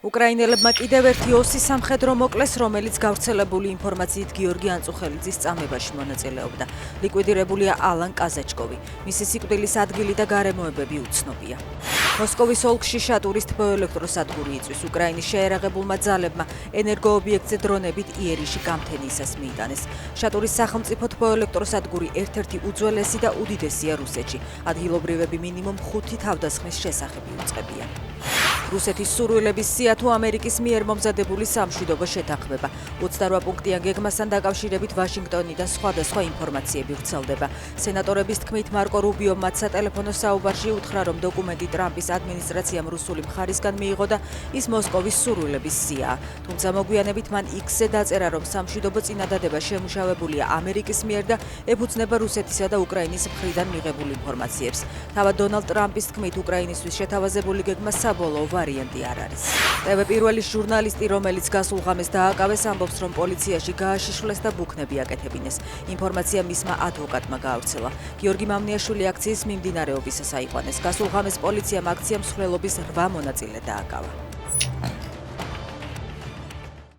უკრაინელებმა კიდევ ერთი ოსი სამხედრო მოკლეს, რომელიც გავრცელებული ინფორმაციით გიორგი ანწუხელიძის წამებაში მონაწილეობდა. ლიკვიდირებულია ალან კაზაჩკოვი. მისი სიკვდილის ადგილი და გარემოებები უცნობია. მოსკოვის ოლქში შატურის თბოელექტროსადგური იწვის. უკრაინის შეერაღებულმა ძალებმა ენერგოობიექტზე დრონებით იერიში გამთენიისას მიიტანეს. შატურის სახელმწიფო თბოელექტროსადგური ერთ-ერთი უძველესი და უდიდესია რუსეთში. ადგილობრივები მინიმუმ 5 თავდასხმის შესახები უწყებიან. რუსეთის სურვილების სია თუ ამერიკის მიერ მომზადებული სამშვიდობო შეთანხმება. 28 პუნქტიან გეგმასთან დაკავშირებით ვაშინგტონიდან სხვადასხვა ინფორმაციები ვრცელდება. სენატორების თქმით, მარკო რუბიომ მათ სატელეფონო საუბარში უთხრა, რომ დოკუმენტი ტრამპის ადმინისტრაციამ რუსული მხარისგან მიიღო და ის მოსკოვის სურვილების სიაა. თუმცა მოგვიანებით მან X-ზე დაწერა, რომ სამშვიდობო წინადადება შემუშავებულია ამერიკის მიერ და ეფუძნება რუსეთისა და უკრაინის მხრიდან მიღებულ ინფორმაციებს. თავად დონალდ ტრამპის თქმით, უკრაინისთვის შეთავაზებული გეგმა საბოლოო ვარიანტი არ არის. TV პირველი ჟურნალისტი, რომელიც გასულ ღამეს დააკავეს, ამბობს, რომ პოლიციაში გააშიშვლეს და ბუქნები აკეთებინეს. ინფორმაცია მისმა ადვოკატმა გაავრცელა. გიორგი მამნიაშვილი აქციის მიმდინარეობისას აიყვანეს. გასულ ღამეს პოლიციამ აქცია მსვლელობის 8 მონაწილე დააკავა.